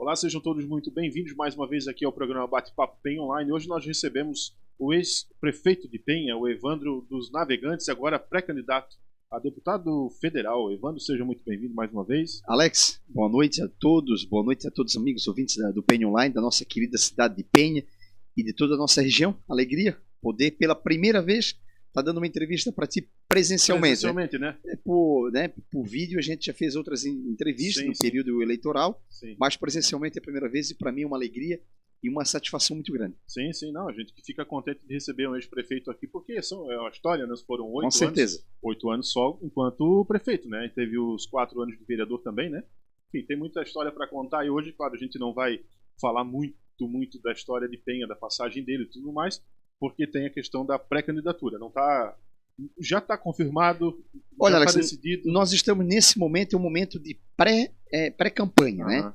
Olá, sejam todos muito bem-vindos mais uma vez aqui ao programa Bate-Papo Penha Online. Hoje nós recebemos o ex-prefeito de Penha, o Evandro dos Navegantes, agora pré-candidato a deputado federal. Evandro, seja muito bem-vindo mais uma vez. Alex, boa noite a todos os amigos ouvintes do Penha Online, da nossa querida cidade de Penha e de toda a nossa região. Alegria poder, pela primeira vez, estar dando uma entrevista para ti presencialmente. Presencialmente, né? Por vídeo a gente já fez outras entrevistas no período eleitoral, mas presencialmente é a primeira vez e para mim é uma alegria e uma satisfação muito grande. Sim, não, a gente que fica contente de receber um ex-prefeito aqui, porque é uma história, né? Foram 8 Com anos. certeza. 8 anos só enquanto prefeito, né? E teve os 4 anos de vereador também, né? Enfim, tem muita história para contar e hoje, claro, a gente não vai falar muito da história de Penha, da passagem dele e tudo mais, porque tem a questão da pré-candidatura. Não tá, já está confirmado, olha, já Alex, está decidido. Nós estamos nesse momento, é um momento de pré-campanha, né?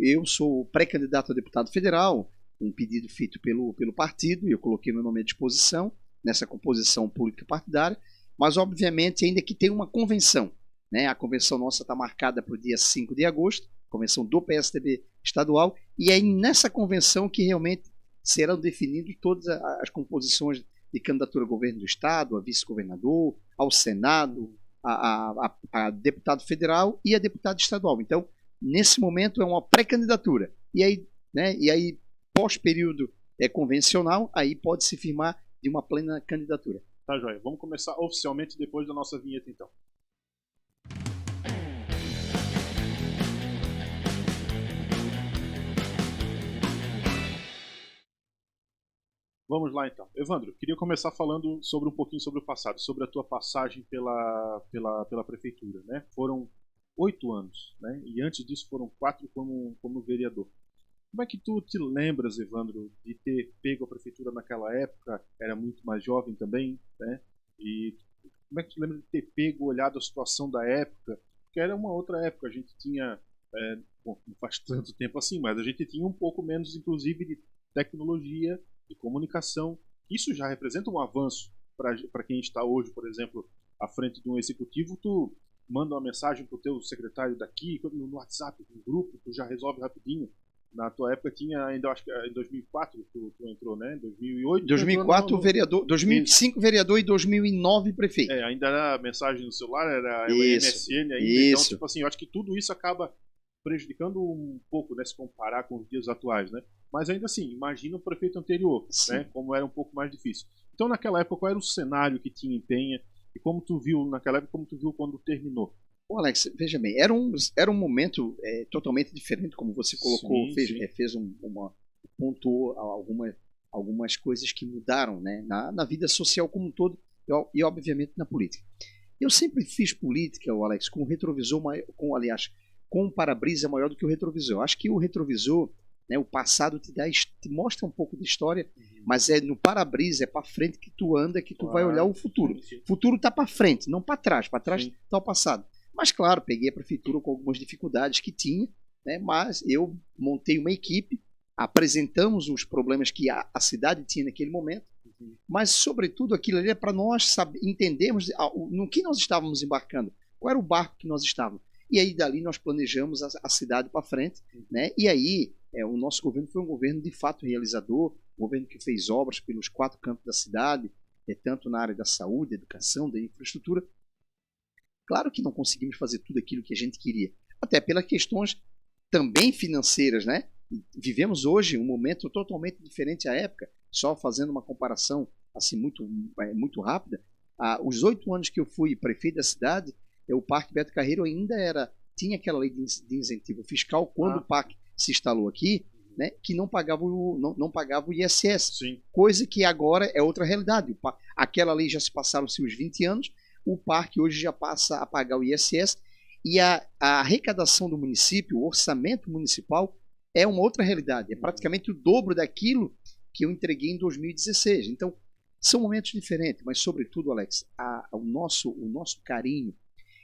Eu sou pré-candidato a deputado federal, um pedido feito pelo partido, e eu coloquei meu nome à disposição nessa composição política partidária, mas obviamente ainda que tenha uma convenção, né? A convenção nossa está marcada para o dia 5 de agosto, convenção do PSDB estadual, e é nessa convenção que realmente serão definidas todas as composições de candidatura ao governo do estado, a vice-governador, ao Senado, a deputado federal e a deputado estadual. Então, nesse momento é uma pré-candidatura. E aí, pós-período convencional, aí pode se firmar de uma plena candidatura. Tá, joia. Vamos começar oficialmente depois da nossa vinheta, então. Vamos lá, então. Evandro, queria começar falando um pouquinho sobre o passado, sobre a tua passagem pela prefeitura, né? Foram 8 anos, né? E antes disso foram 4 como vereador. Como é que tu te lembras, Evandro, de ter pego a prefeitura naquela época? Era muito mais jovem também, né? E como é que tu lembra de ter pego, olhado a situação da época? Porque era uma outra época, a gente tinha, bom, não faz tanto tempo assim, mas a gente tinha um pouco menos, inclusive, de tecnologia, de comunicação. Isso já representa um avanço para quem está hoje, por exemplo, à frente de um executivo. Tu manda uma mensagem para o teu secretário daqui, no WhatsApp, no grupo, tu já resolve rapidinho. Na tua época tinha ainda, acho que em 2004 tu entrou, né? 2008. 2004 vereador, 2005 vereador e 2009 prefeito. Ainda era mensagem no celular, era o MSN ainda. Isso. Então, tipo assim, eu acho que tudo isso acaba prejudicando um pouco, né, se comparar com os dias atuais, né? Mas ainda assim, imagina o prefeito anterior, né, como era um pouco mais difícil. Então, naquela época, qual era o cenário que tinha em Penha e como tu viu naquela época, como tu viu quando terminou? Bom, Alex, veja bem, era um momento totalmente diferente, como você colocou, pontuou algumas coisas que mudaram, né, na vida social como um todo e obviamente na política. Eu sempre fiz política, Alex, com o retrovisor, com o para-brisa maior do que o retrovisor. Eu acho que o retrovisor, né, o passado te mostra um pouco de história, mas é no para-brisa, é para frente que tu anda, que tu vai olhar o futuro. O futuro está para frente, não para trás. Para trás está o passado. Mas, claro, peguei a prefeitura com algumas dificuldades que tinha, né, mas eu montei uma equipe, apresentamos os problemas que a cidade tinha naquele momento, mas, sobretudo, aquilo ali é para nós entendermos no que nós estávamos embarcando, qual era o barco que nós estávamos. E aí, dali, nós planejamos a cidade para frente, né? E aí, o nosso governo foi um governo, de fato, realizador, um governo que fez obras pelos 4 cantos da cidade, tanto na área da saúde, da educação, da infraestrutura. Claro que não conseguimos fazer tudo aquilo que a gente queria, até pelas questões também financeiras, né? Vivemos hoje um momento totalmente diferente à época, só fazendo uma comparação assim muito rápida. Os 8 anos que eu fui prefeito da cidade, o Parque Beto Carreiro ainda tinha aquela lei de incentivo fiscal quando o parque se instalou aqui, né, que não pagava o ISS, coisa que agora é outra realidade. Aquela lei já se passaram-se os 20 anos, o parque hoje já passa a pagar o ISS e a arrecadação do município, o orçamento municipal é uma outra realidade, é praticamente o dobro daquilo que eu entreguei em 2016. Então, são momentos diferentes, mas sobretudo, Alex, o nosso carinho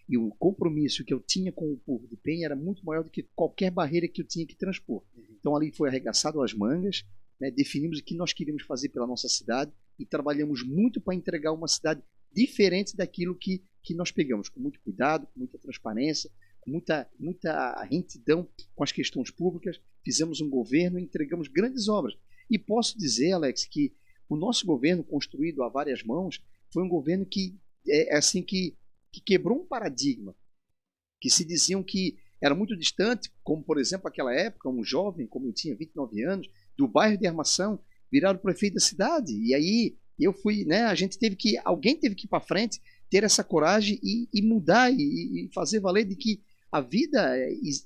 e o compromisso que eu tinha com o povo de Penha era muito maior do que qualquer barreira que eu tinha que transpor. Então ali foi arregaçado as mangas, né, definimos o que nós queríamos fazer pela nossa cidade e trabalhamos muito para entregar uma cidade diferente daquilo que nós pegamos, com muito cuidado, com muita transparência, muita retidão com as questões públicas, fizemos um governo e entregamos grandes obras. E posso dizer, Alex, que o nosso governo, construído a várias mãos, foi um governo que quebrou um paradigma, que se diziam que era muito distante, como, por exemplo, naquela época, um jovem, como eu tinha 29 anos, do bairro de Armação, virar o prefeito da cidade. E aí eu fui, né, alguém teve que ir para frente, ter essa coragem e mudar e fazer valer de que a vida,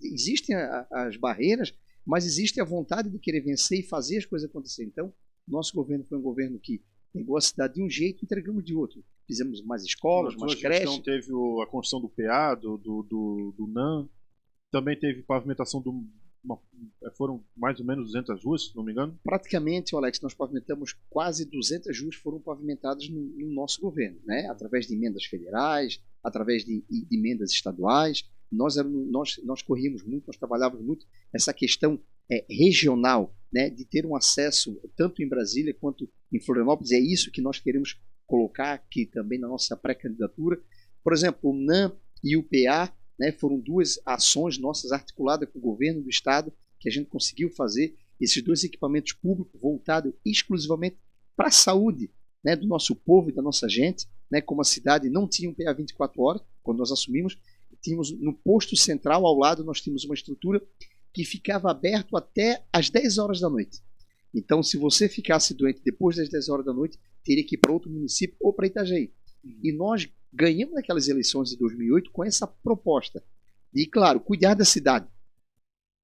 existem as barreiras, mas existe a vontade de querer vencer e fazer as coisas acontecer. Então, nosso governo foi um governo que pegou a cidade de um jeito e entregamos de outro. Fizemos mais escolas, mais creches. Então teve a construção do PA, do NAM, também teve pavimentação foram mais ou menos 200 ruas, se não me engano? Praticamente, Alex, nós pavimentamos quase 200 ruas foram pavimentadas no nosso governo, né? Através de emendas federais, através de emendas estaduais. Nós corríamos muito, nós trabalhávamos muito essa questão regional, né? De ter um acesso tanto em Brasília quanto em Florianópolis. É isso que nós queremos colocar aqui também na nossa pré-candidatura. Por exemplo, o NAM e o PA, né, foram duas ações nossas articuladas com o governo do estado que a gente conseguiu fazer esses dois equipamentos públicos voltados exclusivamente para a saúde, né, do nosso povo e da nossa gente, né, como a cidade não tinha um PA 24 horas, quando nós assumimos, tínhamos no posto central ao lado nós tínhamos uma estrutura que ficava aberto até às 10 horas da noite. Então, se você ficasse doente depois das 10 horas da noite, teria que ir para outro município ou para Itajaí. E nós ganhamos naquelas eleições de 2008 com essa proposta de, claro, cuidar da cidade.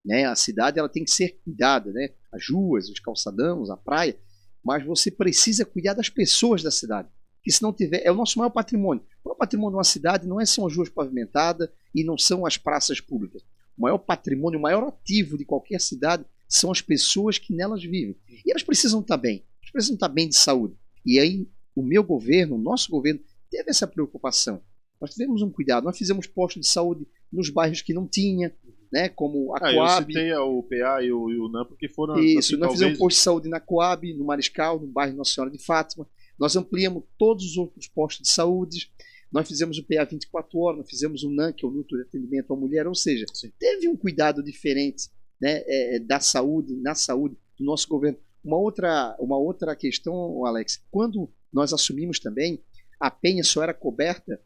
Né? A cidade ela tem que ser cuidada, né? As ruas, os calçadões, a praia, mas você precisa cuidar das pessoas da cidade. Que se não tiver, é o nosso maior patrimônio. O maior patrimônio de uma cidade não são as ruas pavimentadas e não são as praças públicas. O maior patrimônio, o maior ativo de qualquer cidade são as pessoas que nelas vivem. E elas precisam estar bem. Elas precisam estar bem de saúde. E aí, o meu governo, o nosso governo, teve essa preocupação. Nós tivemos um cuidado. Nós fizemos postos de saúde nos bairros que não tinha, né, como a Coab. Eu citei o PA e o NAM porque foram... Isso, assim, nós fizemos posto de saúde na Coab, no Mariscal, no bairro Nossa Senhora de Fátima. Nós ampliamos todos os outros postos de saúde. Nós fizemos o PA 24 horas, nós fizemos o NAM, que é o Núcleo de Atendimento à Mulher. Ou seja, sim, teve um cuidado diferente, né, da saúde, na saúde do nosso governo. Uma outra questão, Alex, quando nós assumimos também, a penha só era coberta,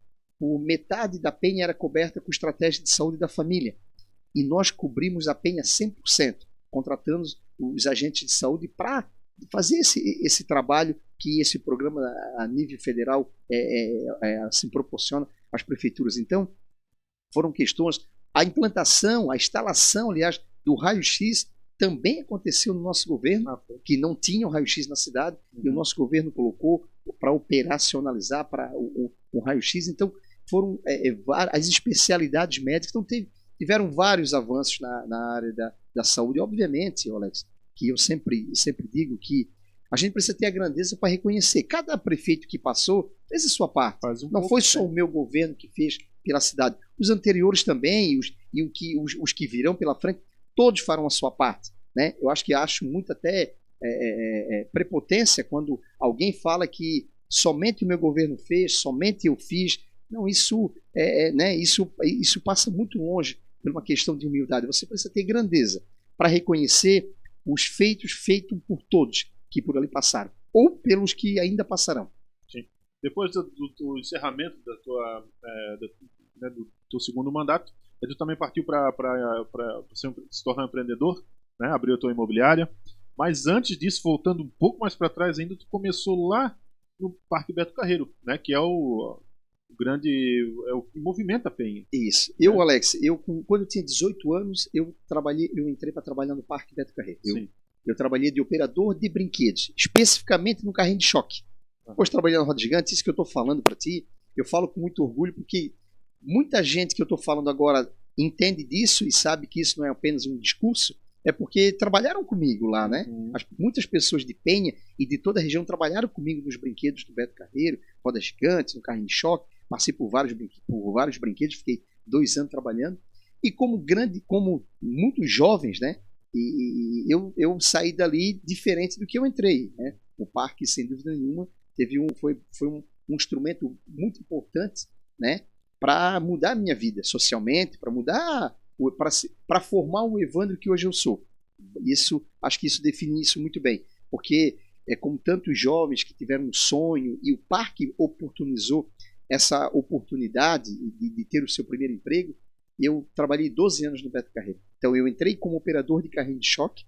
metade da penha era coberta com estratégia de saúde da família. E nós cobrimos a penha 100%, contratando os agentes de saúde para fazer esse trabalho que esse programa a nível federal se proporciona às prefeituras. Então, foram questões, a implantação, a instalação, aliás, do raio-x também aconteceu no nosso governo, que não tinha o raio-x na cidade, e o nosso governo colocou para operacionalizar para o raio-x. Então, foram as especialidades médicas. Então, tiveram vários avanços na área da saúde. E, obviamente, Alex, que eu sempre digo que a gente precisa ter a grandeza para reconhecer. Cada prefeito que passou fez a sua parte. Não foi só o meu governo que fez pela cidade. Os anteriores também, os que virão pela frente, todos farão a sua parte. Né? Eu acho muito até prepotência quando alguém fala que somente o meu governo fez, somente eu fiz. Não, isso passa muito longe por uma questão de humildade. Você precisa ter grandeza para reconhecer os feitos por todos que por ali passaram, ou pelos que ainda passarão. Sim. Depois do encerramento do teu segundo mandato, tu também partiu para se tornar empreendedor, né? Abriu a tua imobiliária. Mas antes disso, voltando um pouco mais para trás ainda, tu começou lá no Parque Beto Carreiro, né? Que é o que movimenta a Penha. Isso. Alex, quando eu tinha 18 anos, eu entrei para trabalhar no Parque Beto Carreiro. Eu trabalhei de operador de brinquedos, especificamente no carrinho de choque. Depois trabalhei na Roda Gigante, isso que eu estou falando para ti, eu falo com muito orgulho, porque muita gente que eu estou falando agora entende disso e sabe que isso não é apenas um discurso, é porque trabalharam comigo lá, né? Muitas pessoas de Penha e de toda a região trabalharam comigo nos brinquedos do Beto Carreiro, Roda Gigante, no carrinho de choque, passei por vários brinquedos, fiquei 2 anos trabalhando, e como muitos jovens, né? E eu saí dali diferente do que eu entrei, né? O parque, sem dúvida nenhuma, foi um instrumento muito importante, né? para mudar a minha vida socialmente, para mudar, para formar o Evandro que hoje eu sou. Acho que isso define isso muito bem, porque como tantos jovens que tiveram um sonho e o parque oportunizou essa oportunidade de ter o seu primeiro emprego. Eu trabalhei 12 anos no Beto Carreiro. Então eu entrei como operador de carrinho de choque,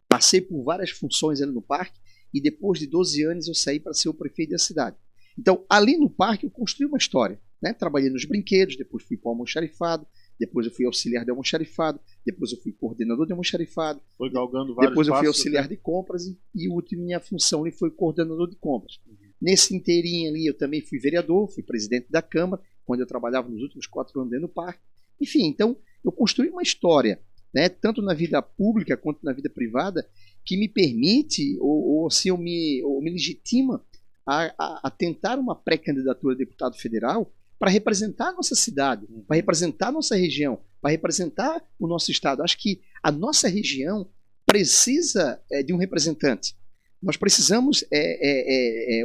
passei por várias funções ali no parque e depois de 12 anos eu saí para ser o prefeito da cidade. Então ali no parque eu construí uma história, né? Trabalhei nos brinquedos, depois fui para o almoxarifado, depois eu fui auxiliar de almoxarifado, depois eu fui coordenador de almoxarifado, foi galgando vários depois eu fui passos, auxiliar né? de compras e a última minha função ali foi coordenador de compras. Nesse inteirinho ali eu também fui vereador, fui presidente da Câmara, quando eu trabalhava nos últimos 4 anos dentro do parque. Enfim, então eu construí uma história, né, tanto na vida pública quanto na vida privada, que me permite, ou me legitima a tentar uma pré-candidatura a deputado federal para representar a nossa cidade, para representar a nossa região, para representar o nosso estado. Acho que a nossa região precisa de um representante. Nós precisamos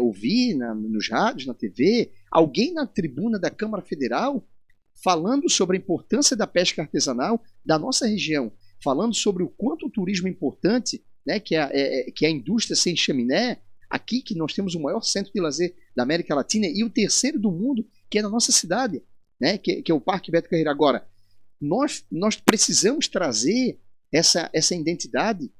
ouvir nos rádios, na TV, alguém na tribuna da Câmara Federal falando sobre a importância da pesca artesanal da nossa região, falando sobre o quanto o turismo é importante, né, que é a indústria sem chaminé, aqui que nós temos o maior centro de lazer da América Latina e o terceiro do mundo, que é na nossa cidade, né, que é o Parque Beto Carreiro. Agora, nós precisamos trazer essa identidade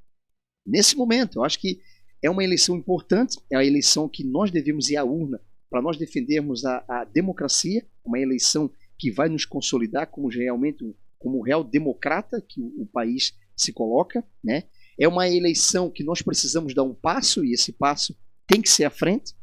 nesse momento. Eu acho que é uma eleição importante, é a eleição que nós devemos ir à urna para nós defendermos a democracia, uma eleição que vai nos consolidar como realmente como real democrata que o país se coloca, né? É uma eleição que nós precisamos dar um passo e esse passo tem que ser à frente.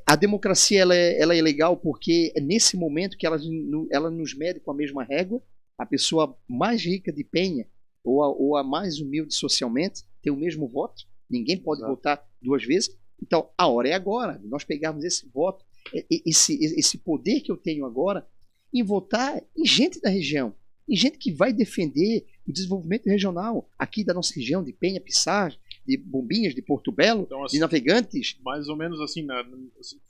A democracia ela é legal porque é nesse momento que ela nos mede com a mesma régua. A pessoa mais rica de Penha ou a mais humilde socialmente tem o mesmo voto. Ninguém pode votar 2 vezes. Então, a hora é agora. Nós pegarmos esse voto, esse poder que eu tenho agora, em votar em gente da região, em gente que vai defender o desenvolvimento regional aqui da nossa região, de Penha, Pissarra, de Bombinhas, de Porto Belo, então, assim, de Navegantes. Mais ou menos assim,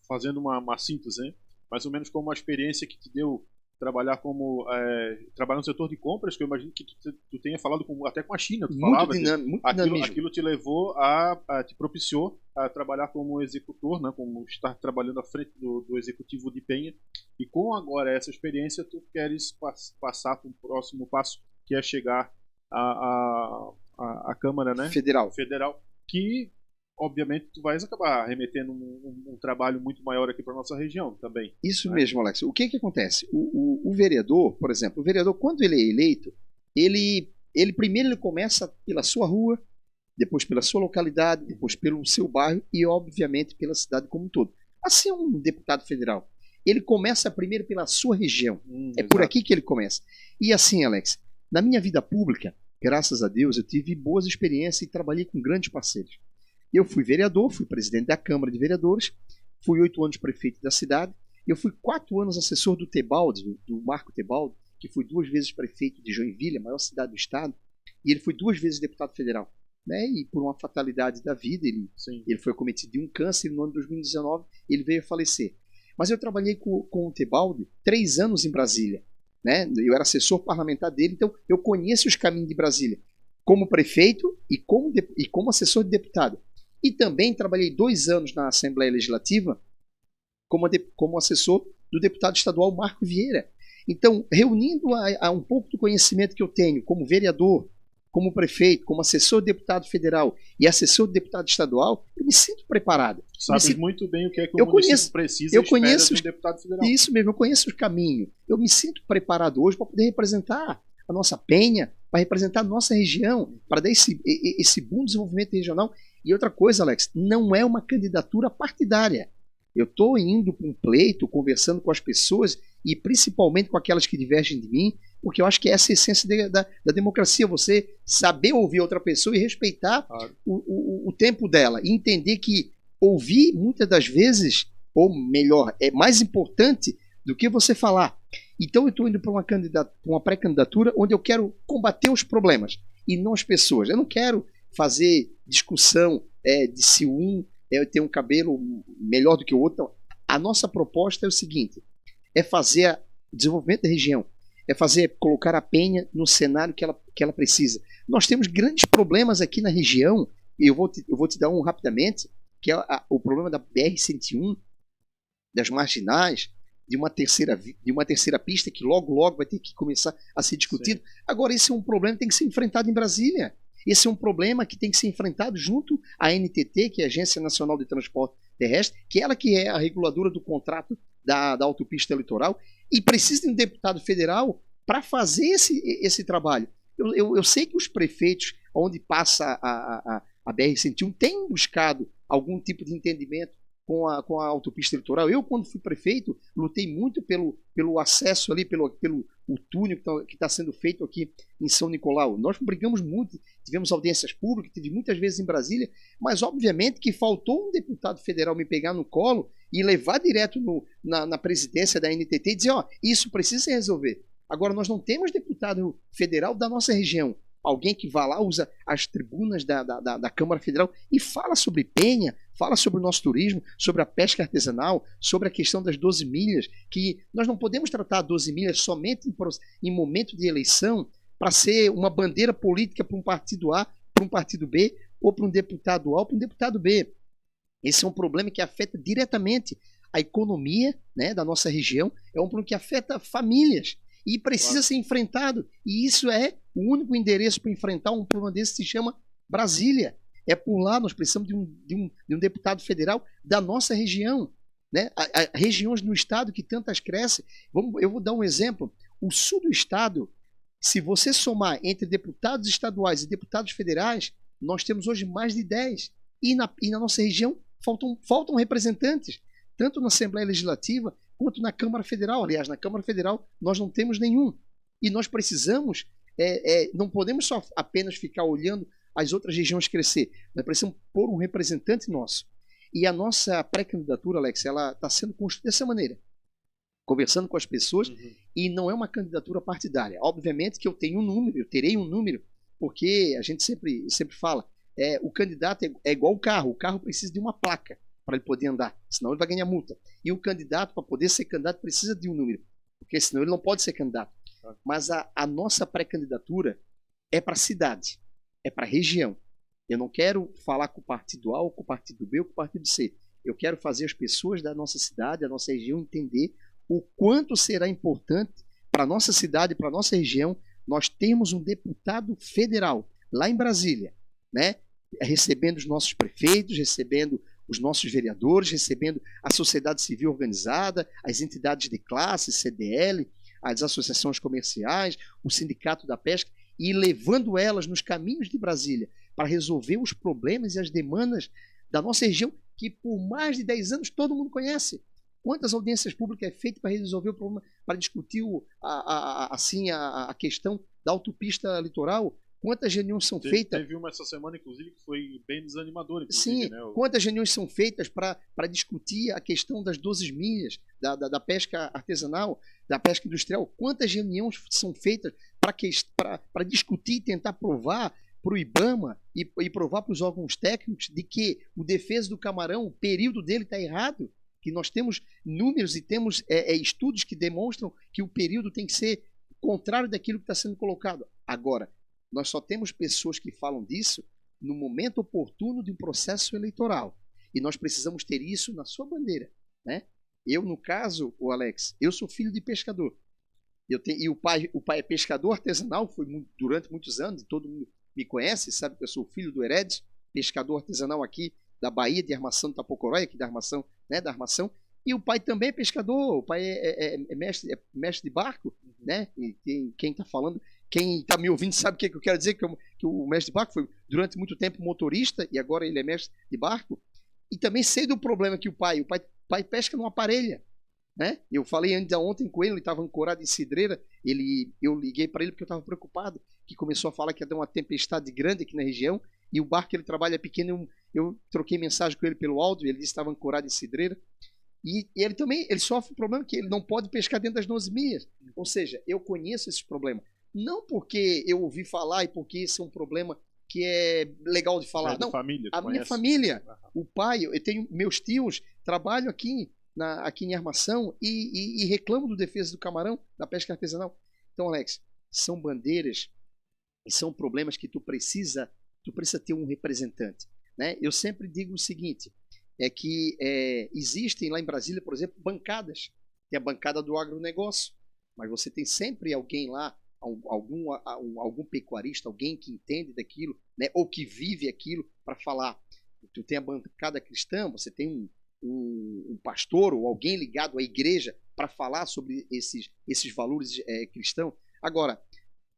fazendo uma síntese, hein? Mais ou menos como uma experiência que te deu trabalhar trabalhar no setor de compras, que eu imagino que tu tenha falado até com a China, tu falava muito aquilo te levou te propiciou a trabalhar como executor, né, como estar trabalhando à frente do executivo de Penha, e com agora essa experiência tu queres passar para um próximo passo, que é chegar à Câmara, né, Federal, que obviamente tu vais acabar remetendo um trabalho muito maior aqui para nossa região também. Isso, né? Mesmo, Alex. O que acontece? O vereador, por exemplo, o vereador, quando ele é eleito, ele primeiro ele começa pela sua rua, depois pela sua localidade, depois pelo seu bairro e, obviamente, pela cidade como um todo. Assim, um deputado federal, ele começa primeiro pela sua região. É exato. Por aqui que ele começa. E assim, Alex, na minha vida pública, graças a Deus, eu tive boas experiências e trabalhei com grandes parceiros. Eu fui vereador, fui presidente da Câmara de Vereadores, fui 8 anos prefeito da cidade, eu fui 4 anos assessor do Tebaldi, do Marco Tebaldi, que foi 2 vezes prefeito de Joinville, a maior cidade do estado, e ele foi 2 vezes deputado federal. Né? E por uma fatalidade da vida, ele foi acometido de um câncer, e no ano de 2019 ele veio a falecer. Mas eu trabalhei com o Tebaldi 3 anos em Brasília. Né? Eu era assessor parlamentar dele, então eu conheço os caminhos de Brasília, como prefeito e como assessor de deputado. E também trabalhei 2 anos na Assembleia Legislativa como assessor do deputado estadual Marco Vieira. Então, reunindo a um pouco do conhecimento que eu tenho como vereador, como prefeito, como assessor de deputado federal e assessor de deputado estadual, eu me sinto preparado. Sabe muito bem o que é que o município precisa e espera de um deputado federal. Isso mesmo, eu conheço o caminho. Eu me sinto preparado hoje para poder representar a nossa Penha, para representar a nossa região, para dar esse bom desenvolvimento regional. E outra coisa, Alex, não é uma candidatura partidária. Eu estou indo para um pleito, conversando com as pessoas e principalmente com aquelas que divergem de mim, porque eu acho que essa é a essência da democracia, você saber ouvir outra pessoa e respeitar o tempo dela, e entender que ouvir muitas das vezes, ou melhor, é mais importante do que você falar. Então eu estou indo para uma pré-candidatura onde eu quero combater os problemas e não as pessoas. Eu não quero fazer discussão de se tem um cabelo melhor do que o outro. Não. A nossa proposta é o seguinte: é fazer o desenvolvimento da região, colocar a Penha no cenário que ela precisa. Nós temos grandes problemas aqui na região, e eu vou te dar um rapidamente, que é o problema da BR-101, das marginais, de uma terceira pista que logo vai ter que começar a ser discutido. Sim. Agora, esse é um problema que tem que ser enfrentado em Brasília. Esse é um problema que tem que ser enfrentado junto à ANTT, que é a Agência Nacional de Transporte Terrestre, que é a reguladora do contrato da autopista litoral, e precisa de um deputado federal para fazer esse trabalho. Eu sei que os prefeitos, onde passa a BR-101, têm buscado algum tipo de entendimento com a autopista litoral. Eu, quando fui prefeito, lutei muito pelo acesso ali, pelo o túnel que está sendo feito aqui em São Nicolau. Nós brigamos muito, tivemos audiências públicas, tive muitas vezes em Brasília, mas obviamente que faltou um deputado federal me pegar no colo e levar direto na presidência da ANTT e dizer, isso precisa se resolver. Agora, nós não temos deputado federal da nossa região. Alguém que vá lá, usa as tribunas da Câmara Federal e fala sobre Penha, fala sobre o nosso turismo, sobre a pesca artesanal, sobre a questão das 12 milhas, que nós não podemos tratar 12 milhas somente em momento de eleição para ser uma bandeira política para um partido A, para um partido B, ou para um deputado A ou para um deputado B. Esse é um problema que afeta diretamente a economia, né, da nossa região, é um problema que afeta famílias. E precisa ser enfrentado. E isso é o único endereço para enfrentar um problema desse, se chama Brasília. É por lá, nós precisamos de um deputado federal da nossa região. Né? Regiões no estado que tantas crescem. Eu vou dar um exemplo. O sul do estado, se você somar entre deputados estaduais e deputados federais, nós temos hoje mais de 10. E na nossa região faltam representantes, tanto na Assembleia Legislativa quanto na Câmara Federal. Aliás, na Câmara Federal nós não temos nenhum. E nós precisamos, não podemos só apenas ficar olhando as outras regiões crescer. Nós precisamos pôr um representante nosso. E a nossa pré-candidatura, Alex, ela está sendo construída dessa maneira. Conversando com as pessoas, e não é uma candidatura partidária. Obviamente que eu tenho um número, eu terei um número, porque a gente sempre fala, o candidato é igual o carro precisa de uma placa para ele poder andar, senão ele vai ganhar multa. E o candidato, para poder ser candidato, precisa de um número, porque senão ele não pode ser candidato. Mas a nossa pré-candidatura é para a cidade, é para a região. Eu não quero falar com o partido A, ou com o partido B, ou com o partido C. Eu quero fazer as pessoas da nossa cidade, da nossa região, entender o quanto será importante para a nossa cidade, para a nossa região, nós termos um deputado federal, lá em Brasília, né? Recebendo os nossos prefeitos, recebendo os nossos vereadores, recebendo a sociedade civil organizada, as entidades de classe, CDL, as associações comerciais, o Sindicato da Pesca, e levando elas nos caminhos de Brasília para resolver os problemas e as demandas da nossa região, que por mais de 10 anos todo mundo conhece. Quantas audiências públicas é feita para resolver o problema, para discutir a questão da autopista litoral? Quantas reuniões são feitas? Teve uma essa semana, inclusive, que foi bem desanimadora. Sim, né? Quantas reuniões são feitas para discutir a questão das 12 milhas, da pesca artesanal, da pesca industrial? Quantas reuniões são feitas para discutir e tentar provar para o IBAMA e provar para os órgãos técnicos de que o defesa do camarão, o período dele está errado? Que nós temos números e temos estudos que demonstram que o período tem que ser contrário daquilo que está sendo colocado. Agora, nós só temos pessoas que falam disso no momento oportuno de um processo eleitoral. E nós precisamos ter isso na sua bandeira. Né? Eu, no caso, o Alex, eu sou filho de pescador. E o pai é pescador artesanal, foi durante muitos anos, todo mundo me conhece, sabe que eu sou filho do Heredes, pescador artesanal aqui da Bahia, de Armação de Tapocorói, aqui da Armação, né, da Armação. E o pai também é pescador, o pai é mestre de barco, né? E quem está falando, quem está me ouvindo sabe o que eu quero dizer, que o mestre de barco foi durante muito tempo motorista e agora ele é mestre de barco. E também sei do problema que o pai pesca numa parelha, né? Eu falei ainda ontem com ele estava ancorado em cidreira, eu liguei para ele porque eu estava preocupado, que começou a falar que ia dar uma tempestade grande aqui na região e o barco que ele trabalha é pequeno, eu troquei mensagem com ele pelo áudio, ele disse que estava ancorado em cidreira. E ele também sofre um problema que ele não pode pescar dentro das 12 milhas. Ou seja, eu conheço esse problema. Não porque eu ouvi falar e porque esse é um problema que é legal de falar. Não, família, minha família, o pai, eu tenho meus tios, trabalham aqui aqui em Armação e reclamam do defesa do camarão, da pesca artesanal. Então, Alex, são bandeiras e são problemas que tu precisa ter um representante, né? Eu sempre digo o seguinte, é que existem lá em Brasília, por exemplo, bancadas. Tem a bancada do agronegócio, mas você tem sempre alguém lá, algum pecuarista, alguém que entende daquilo, né, ou que vive aquilo para falar. Tu tem a bancada cristã, você tem um pastor ou alguém ligado à igreja para falar sobre esses valores cristãos. Agora,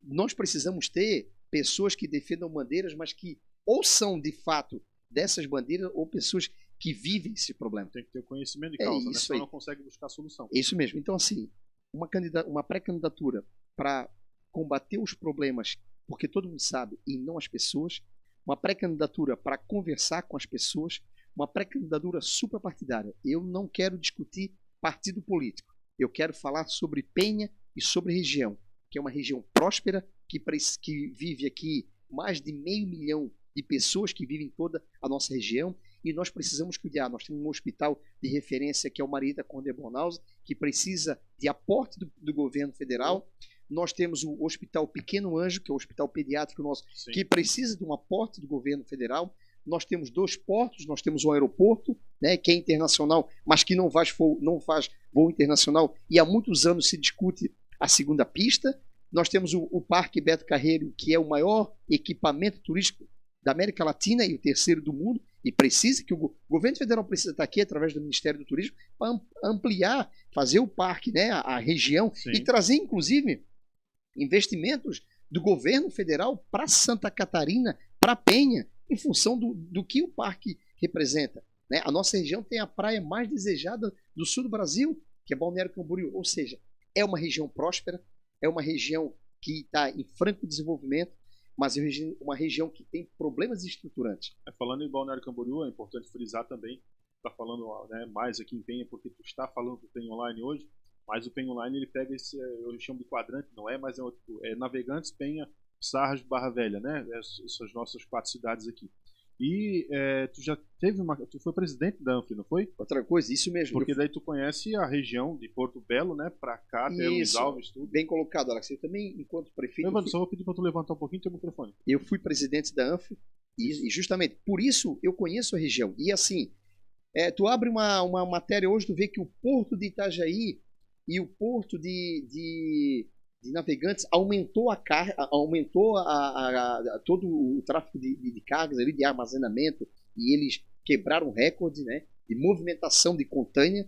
nós precisamos ter pessoas que defendam bandeiras, mas que ou são de fato dessas bandeiras ou pessoas que vivem esse problema. Tem que ter o conhecimento de causa, né? Senão não consegue buscar a solução. É isso mesmo. Então, assim, uma pré-candidatura para combater os problemas, porque todo mundo sabe, e não as pessoas, uma pré-candidatura para conversar com as pessoas, uma pré-candidatura suprapartidária. Eu não quero discutir partido político. Eu quero falar sobre Penha e sobre região, que é uma região próspera, que vive aqui mais de 500 mil de pessoas que vivem em toda a nossa região, e nós precisamos cuidar. Nós temos um hospital de referência que é o Marita Conde Bornhaus, que precisa de aporte do governo federal. Nós temos o Hospital Pequeno Anjo, que é o hospital pediátrico nosso, Sim. que precisa de um aporte do governo federal. Nós temos 2 portos, nós temos um aeroporto, né, que é internacional, mas que não faz voo internacional, e há muitos anos se discute a segunda pista. Nós temos o Parque Beto Carreiro, que é o maior equipamento turístico da América Latina e o terceiro do mundo, e o governo federal precisa estar aqui através do Ministério do Turismo para ampliar, fazer o parque, né, a região, Sim. e trazer, inclusive, investimentos do governo federal para Santa Catarina, para Penha, em função do que o parque representa. Né? A nossa região tem a praia mais desejada do sul do Brasil, que é Balneário Camboriú, ou seja, é uma região próspera, é uma região que está em franco desenvolvimento, mas é uma região que tem problemas estruturantes. Falando em Balneário Camboriú, é importante frisar também, está falando, né, mais aqui em Penha, porque tu está falando do Penha Online hoje, mas o Penha Online ele pega esse, eu chamo de quadrante, não é, mas é Navegantes, Penha, Sarras, Barra Velha, né? Essas nossas 4 cidades aqui. E tu já teve tu foi presidente da ANFRE, não foi? Outra coisa, isso mesmo. Porque daí tu conhece a região de Porto Belo, né? Pra cá, até Luiz Alves, tudo. Bem colocado, Alex. Eu também, enquanto prefeito... Evandro, só vou pedir para tu levantar um pouquinho teu microfone. Eu fui presidente da ANFRE e justamente por isso eu conheço a região. E assim, tu abre uma matéria hoje, tu vê que o Porto de Itajaí e o Porto de Navegantes aumentou todo o tráfego de cargas ali, de armazenamento, e eles quebraram recorde, né, de movimentação de container.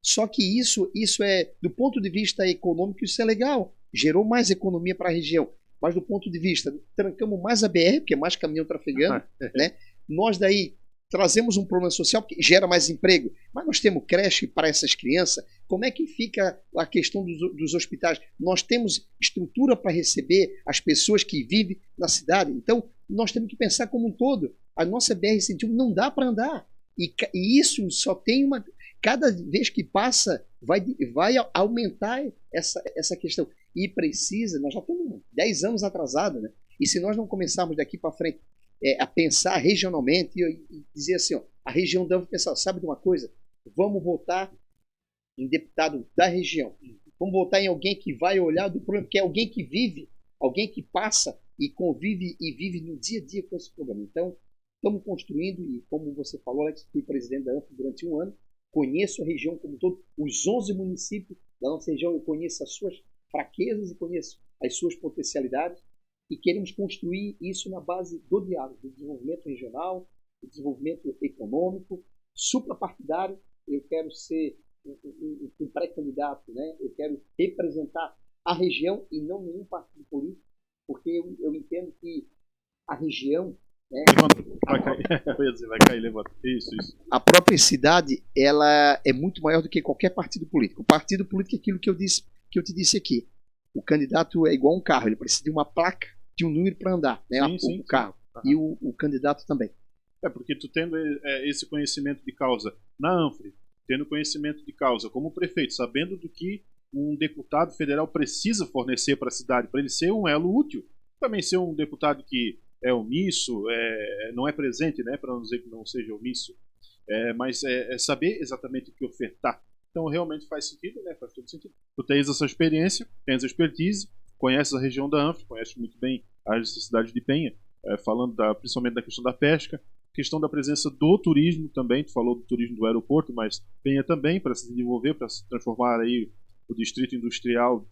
Só que isso é, do ponto de vista econômico, isso é legal, gerou mais economia para a região, mas do ponto de vista, trancamos mais a BR, porque é mais caminhão trafegando, né? Nós daí trazemos um problema social que gera mais emprego, mas nós temos creche para essas crianças. Como é que fica a questão dos hospitais? Nós temos estrutura para receber as pessoas que vivem na cidade. Então, nós temos que pensar como um todo. A nossa BR-101 não dá para andar. E isso só tem uma... Cada vez que passa, vai aumentar essa questão. E precisa... Nós já estamos 10 anos atrasados, né? E se nós não começarmos daqui para frente a pensar regionalmente e dizer assim, ó, a região deve pensar, sabe de uma coisa? Vamos votar em deputado da região. Vamos votar em alguém que vai olhar do problema, que é alguém que vive, alguém que passa e convive e vive no dia a dia com esse problema. Então, estamos construindo, e como você falou, Alex, fui presidente da ANFRE durante 1 ano, conheço a região como um todo, os 11 municípios da nossa região, eu conheço as suas fraquezas e conheço as suas potencialidades, e queremos construir isso na base do diálogo, do desenvolvimento regional, do desenvolvimento econômico, suprapartidário. Eu quero ser um pré-candidato, né? Eu quero representar a região e não nenhum partido político, porque eu entendo que a região... Né, vai cair, levanta. Isso. A própria cidade, ela é muito maior do que qualquer partido político. O partido político é aquilo que eu te disse aqui. O candidato é igual um carro, ele precisa de uma placa, de um número para andar, né? O carro. Sim. E o candidato também. Porque tu tendo esse conhecimento de causa na ANFRE, tendo conhecimento de causa como prefeito, sabendo do que um deputado federal precisa fornecer para a cidade, para ele ser um elo útil, também ser um deputado que é omisso, não é presente, né? Para não dizer que não seja omisso, mas é saber exatamente o que ofertar. Então realmente faz sentido, né? Faz todo sentido. Tu tens essa experiência, tens a expertise, conheces a região da Anf, conheces muito bem as necessidades de Penha, falando principalmente da questão da pesca, questão da presença do turismo também, tu falou do turismo do aeroporto, mas Penha também para se desenvolver, para se transformar aí o distrito industrial,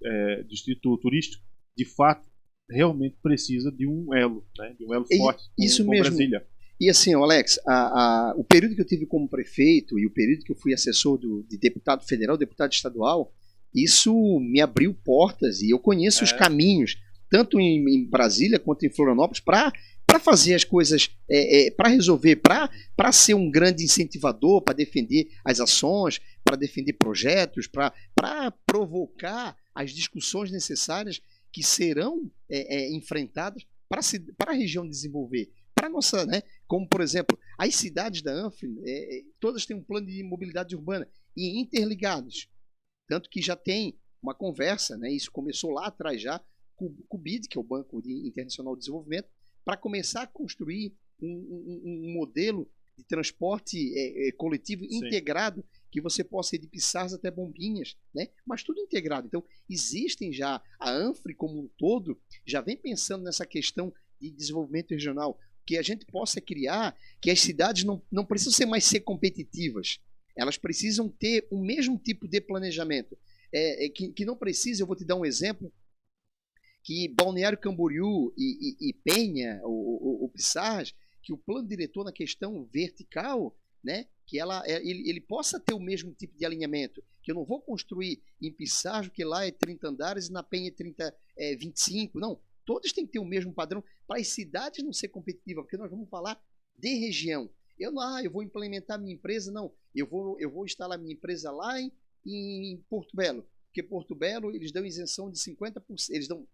distrito turístico, de fato, realmente precisa de um elo, né? De um elo forte com mesmo. Brasília. E assim, Alex, o período que eu tive como prefeito e o período que eu fui assessor de deputado federal, deputado estadual, isso me abriu portas e eu conheço os caminhos, tanto em Brasília quanto em Florianópolis, para fazer as coisas, para resolver, para ser um grande incentivador, para defender as ações, para defender projetos, para provocar as discussões necessárias que serão enfrentadas para a região desenvolver. Para nossa, né, como por exemplo, as cidades da Anf, todas têm um plano de mobilidade urbana e interligados, tanto que já tem uma conversa, né, isso começou lá atrás já, com o BID, que é o Banco Internacional de Desenvolvimento, para começar a construir um modelo de transporte coletivo integrado, que você possa ir de Pissarras até Bombinhas, né? Mas tudo integrado. Então, existem já, a ANFRE como um todo, já vem pensando nessa questão de desenvolvimento regional, que a gente possa criar, que as cidades não precisam ser competitivas, elas precisam ter o mesmo tipo de planejamento. Que não precisa, eu vou te dar um exemplo, que Balneário Camboriú e Penha, o Pissarras, que o plano diretor na questão vertical, né, que ele possa ter o mesmo tipo de alinhamento, que eu não vou construir em Pissarras, que lá é 30 andares e na Penha é 25, não. Todos têm que ter o mesmo padrão para as cidades não ser competitivas, porque nós vamos falar de região. Eu vou implementar minha empresa, não. Eu vou instalar minha empresa lá em Porto Belo, porque Porto Belo eles dão isenção de 50%, eles dão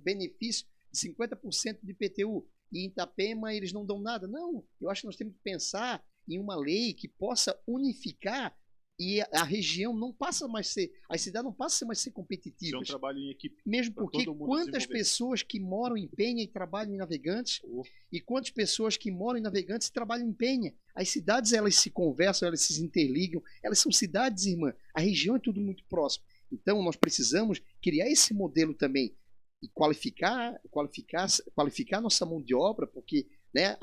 benefício de 50% de IPTU, e em Itapema eles não dão nada. Não, eu acho que nós temos que pensar em uma lei que possa unificar e a região não passa mais ser, as cidades não passam mais a ser competitivas. É um trabalho em equipe. Mesmo porque quantas pessoas que moram em Penha e trabalham em Navegantes, e quantas pessoas que moram em Navegantes e trabalham em Penha. As cidades, elas se conversam, elas se interligam, elas são cidades, irmã. A região é tudo muito próximo. Então, nós precisamos criar esse modelo também e qualificar a nossa mão de obra, porque, né,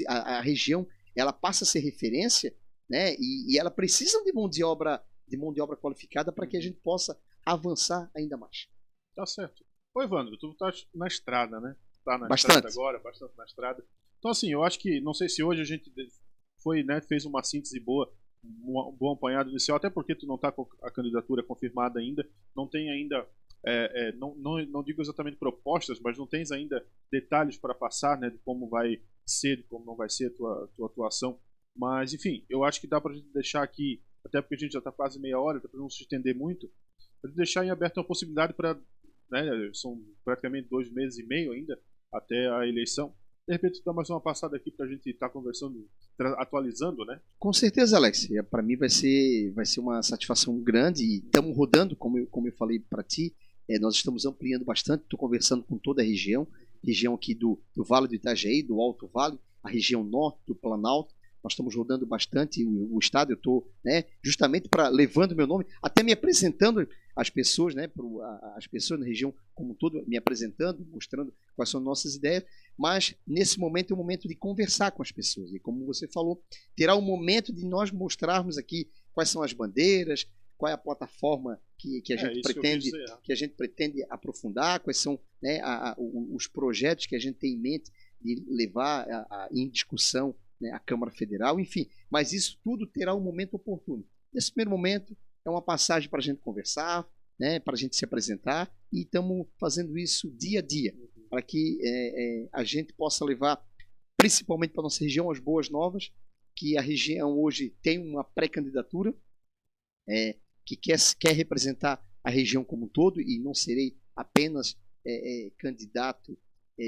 a região ela passa a ser referência, né, e ela precisa de mão de obra qualificada para que a gente possa avançar ainda mais. Tá certo. Ô, Evandro, tu tá na estrada, né? Tá na Bastante. Estrada agora, bastante na estrada. Então, assim, eu acho que, não sei se hoje a gente fez uma síntese boa, um bom apanhado inicial, até porque tu não tá com a candidatura confirmada ainda, não tem ainda, não digo exatamente propostas, mas não tens ainda detalhes para passar, né, de como vai ser, de como não vai ser a tua atuação. Mas, enfim, eu acho que dá pra gente deixar aqui, até porque a gente já tá quase meia hora, para não se estender muito, para deixar em aberto uma possibilidade para, né, são praticamente 2 meses e meio ainda até a eleição. De repente, dá mais uma passada aqui para a gente estar conversando, atualizando, né? Com certeza, Alex. Para mim vai ser uma satisfação grande e estamos rodando, como eu falei para ti, nós estamos ampliando bastante, estou conversando com toda a região aqui do Vale do Itajaí, do Alto Vale, a região norte do Planalto. Nós estamos rodando bastante o estado, eu estou, né, justamente levando meu nome, até me apresentando às pessoas, né, as pessoas na região como um todo, me apresentando, mostrando quais são nossas ideias, mas nesse momento é um momento de conversar com as pessoas, e como você falou, terá um momento de nós mostrarmos aqui quais são as bandeiras, qual é a plataforma que a gente pretende aprofundar, quais são, né, os projetos que a gente tem em mente de levar em discussão, né, a Câmara Federal, enfim, mas isso tudo terá um momento oportuno. Nesse primeiro momento, é uma passagem para a gente conversar, né, para a gente se apresentar, e estamos fazendo isso dia a dia, para que a gente possa levar, principalmente para a nossa região, as boas novas, que a região hoje tem uma pré-candidatura, que quer representar a região como um todo, e não serei apenas candidato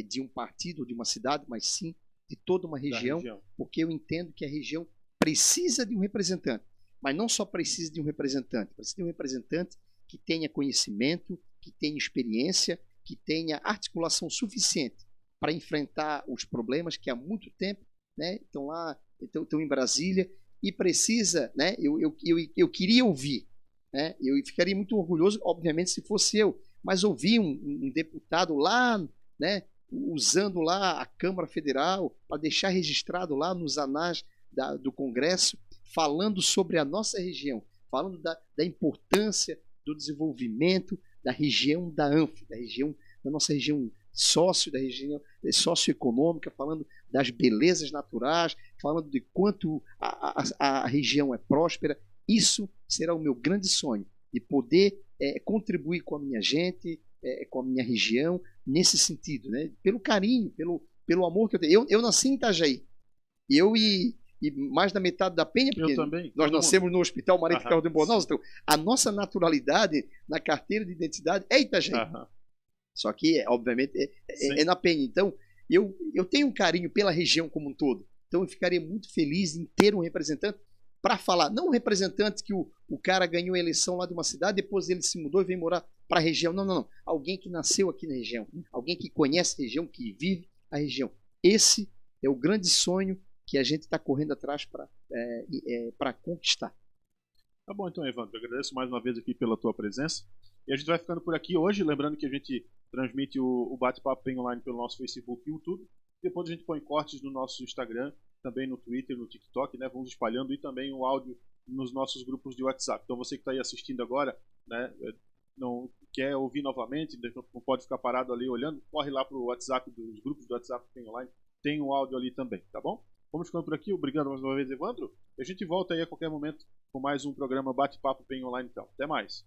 de um partido ou de uma cidade, mas sim de toda uma região, porque eu entendo que a região precisa de um representante, mas não só precisa de um representante, precisa de um representante que tenha conhecimento, que tenha experiência, que tenha articulação suficiente para enfrentar os problemas que há muito tempo, né, estão em Brasília, e precisa, né? Eu queria ouvir, né? Eu ficaria muito orgulhoso, obviamente, se fosse eu, mas ouvir um deputado lá, né? Usando lá a Câmara Federal para deixar registrado lá nos anais do Congresso, falando sobre a nossa região, falando da importância do desenvolvimento da região da ANF, da nossa região da região socioeconômica, falando das belezas naturais, falando de quanto a região é próspera. Isso será o meu grande sonho, de poder contribuir com a minha gente, com a minha região, nesse sentido, né? Pelo carinho, pelo amor que eu tenho. Eu nasci em Itajaí. Eu e mais da metade da Penha, porque nós nascemos no Hospital Maria de Carlos de Bonosa, então a nossa naturalidade na carteira de identidade é Itajaí. Só que, obviamente, é na Penha. Então, eu tenho um carinho pela região como um todo. Então, eu ficaria muito feliz em ter um representante para falar. Não um representante que o cara ganhou a eleição lá de uma cidade, depois ele se mudou e veio morar para a região. Não, não, não. Alguém que nasceu aqui na região. Alguém que conhece a região, que vive a região. Esse é o grande sonho que a gente está correndo atrás para conquistar. Tá bom, então, Evandro. Eu agradeço mais uma vez aqui pela tua presença. E a gente vai ficando por aqui hoje, lembrando que a gente transmite o Bate-Papo PEN online pelo nosso Facebook e YouTube. Depois a gente põe cortes no nosso Instagram, também no Twitter, no TikTok, né? Vamos espalhando, e também o áudio nos nossos grupos de WhatsApp. Então você que está aí assistindo agora, né, não quer ouvir novamente, não pode ficar parado ali olhando, corre lá para o WhatsApp, dos grupos do WhatsApp PEN online, tem o áudio ali também, tá bom? Vamos ficando por aqui, obrigado mais uma vez, Evandro. E a gente volta aí a qualquer momento com mais um programa Bate-Papo PEN online, então. Até mais.